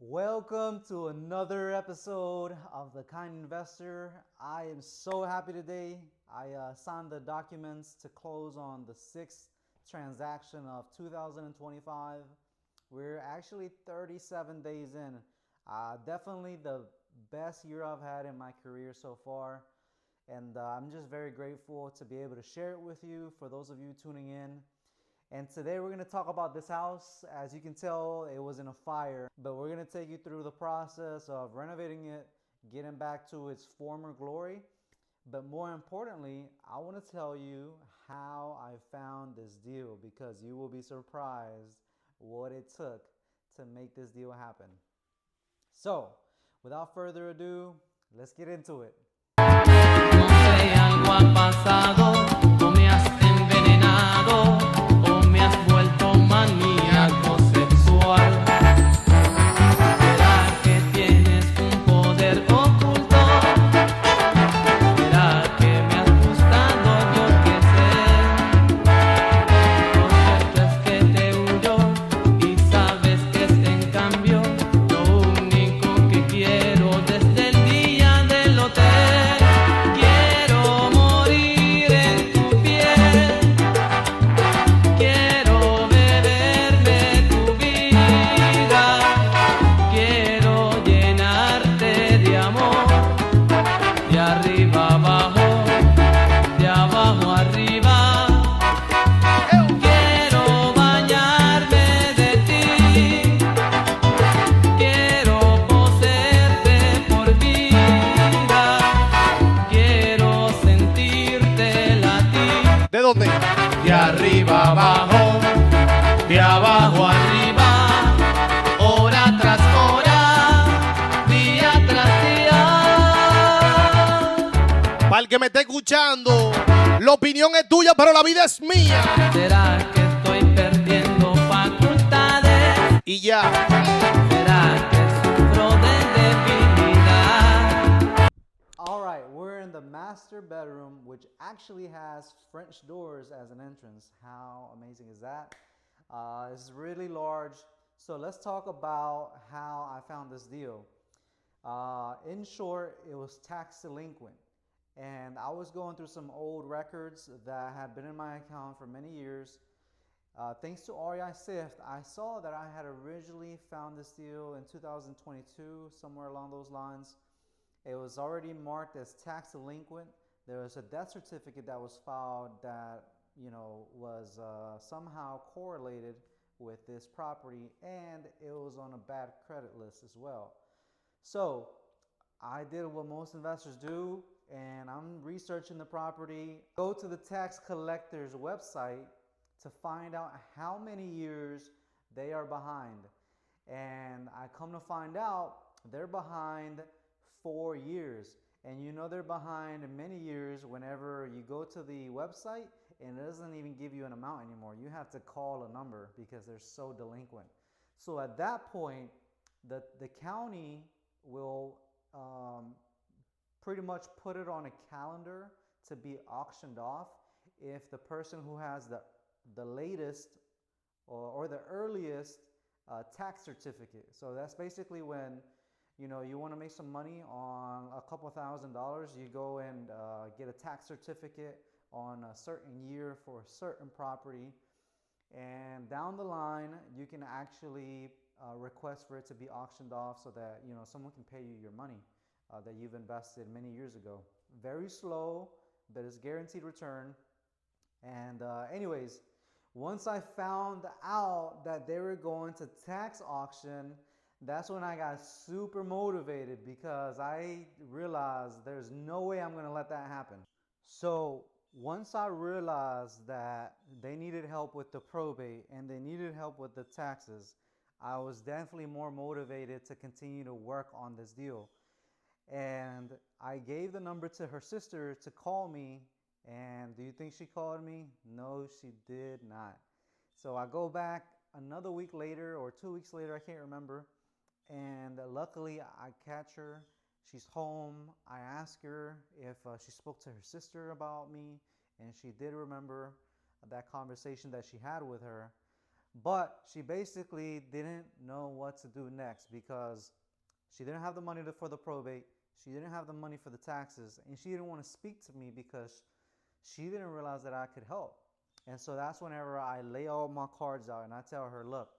Welcome to another episode of The Kind Investor. I am so happy today. I signed the documents to close on the sixth transaction of 2025. We're actually 37 days in. Definitely the best year I've had in my career so far. And I'm just very grateful to be able to share it with you for those of you tuning in. And today we're going to talk about this house. As you can tell, it was in a fire, but we're going to take you through the process of renovating it, getting back to its former glory. But more importantly, I want to tell you how I found this deal because you will be surprised what it took to make this deal happen. So, without further ado, let's get into it. No sé, algo ha pasado, o me has envenenado, o me has vuelto maníaco sexual. ¿Será que tienes un poder oculto? ¿Será que me has gustado? Yo qué sé. Lo cierto es que te huyo y sabes que es en cambio lo único que quiero desde el día del hotel. Quiero morir en tu piel, quiero beberme tu vida, quiero llenarte de amor, de arriba abajo, de abajo arriba. Quiero bañarme de ti, quiero poseerte por vida, quiero sentirte latir. ¿De dónde? De arriba abajo, de abajo arriba, hora tras hora, día tras día. Para el que me esté escuchando, la opinión es tuya, pero la vida es mía. ¿Será que estoy perdiendo facultades? Y ya. ¿Será que sufro de debilidad? All right, we're in the master bedroom, which actually has French doors as an entrance. How amazing is that? It's really large. So let's talk about how I found this deal. In short, it was tax delinquent. And I was going through some old records that had been in my account for many years. Thanks to REI Sift, I saw that I had originally found this deal in 2022, somewhere along those lines. It was already marked as tax delinquent. There was a death certificate that was filed that, was somehow correlated with this property, and it was on a bad credit list as well. So I did what most investors do, and I'm researching the property. Go to the tax collector's website to find out how many years they are behind. And I come to find out they're behind 4 years. And you know they're behind many years whenever you go to the website and it doesn't even give you an amount anymore. You have to call a number because they're so delinquent. So at that point, the county will pretty much put it on a calendar to be auctioned off if the person who has the latest or the earliest tax certificate. So that's basically when you want to make some money on a couple $1,000s, you go and get a tax certificate on a certain year for a certain property, and down the line you can actually request for it to be auctioned off so that someone can pay you your money that you've invested many years ago. Very slow, but it's guaranteed return. And anyways, once I found out that they were going to tax auction, that's when I got super motivated because I realized there's no way I'm going to let that happen. So once I realized that they needed help with the probate and they needed help with the taxes, I was definitely more motivated to continue to work on this deal. And I gave the number to her sister to call me. And do you think she called me? No, she did not. So I go back another week later or 2 weeks later, I can't remember. And luckily I catch her. She's home. I ask her if she spoke to her sister about me, and she did remember that conversation that she had with her. But she basically didn't know what to do next because she didn't have the money for the probate, she didn't have the money for the taxes, and she didn't want to speak to me because she didn't realize that I could help. And so that's whenever I lay all my cards out and I tell her, look,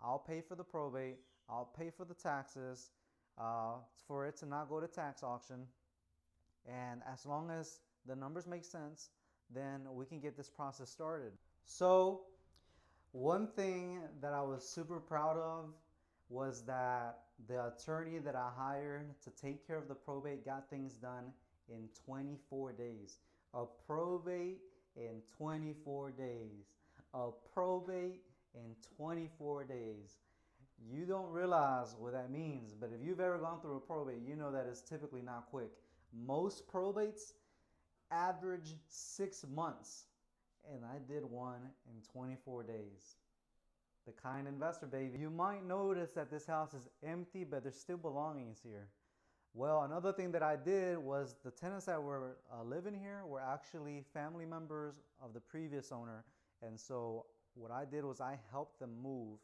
I'll pay for the probate, I'll pay for the taxes, for it to not go to tax auction. And as long as the numbers make sense, then we can get this process started. So, one thing that I was super proud of was that the attorney that I hired to take care of the probate got things done in 24 days. A probate in 24 days. A probate in 24 days. You don't realize what that means, but if you've ever gone through a probate, you know that it's typically not quick. Most probates average 6 months, and I did one in 24 days. The kind investor, baby. You might notice that this house is empty, but there's still belongings here. Well, another thing that I did was the tenants that were living here were actually family members of the previous owner. And so what I did was I helped them move.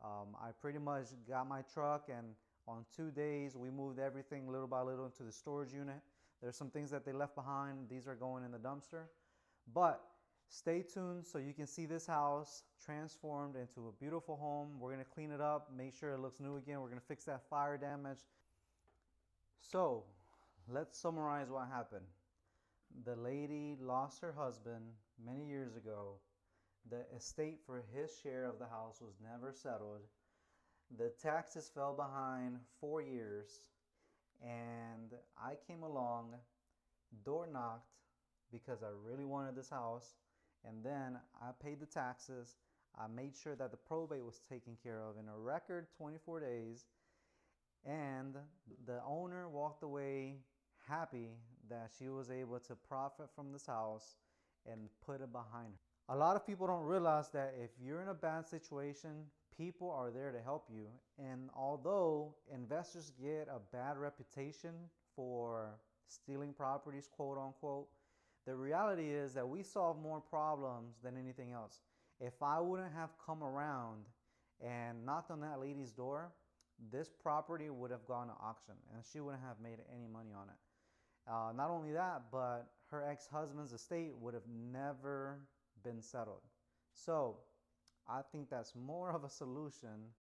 I pretty much got my truck, and on 2 days we moved everything little by little into the storage unit. There's some things that they left behind. These are going in the dumpster. But stay tuned so you can see this house transformed into a beautiful home. We're going to clean it up, make sure it looks new again. We're going to fix that fire damage. So let's summarize what happened. The lady lost her husband many years ago. The estate for his share of the house was never settled. The taxes fell behind 4 years. And I came along, door knocked, because I really wanted this house. And then I paid the taxes. I made sure that the probate was taken care of in a record 24 days. And the owner walked away happy that she was able to profit from this house and put it behind her. A lot of people don't realize that if you're in a bad situation, people are there to help you. And although investors get a bad reputation for stealing properties, quote unquote, the reality is that we solve more problems than anything else. If I wouldn't have come around and knocked on that lady's door, this property would have gone to auction and she wouldn't have made any money on it. Not only that, but her ex-husband's estate would have never been settled. So I think that's more of a solution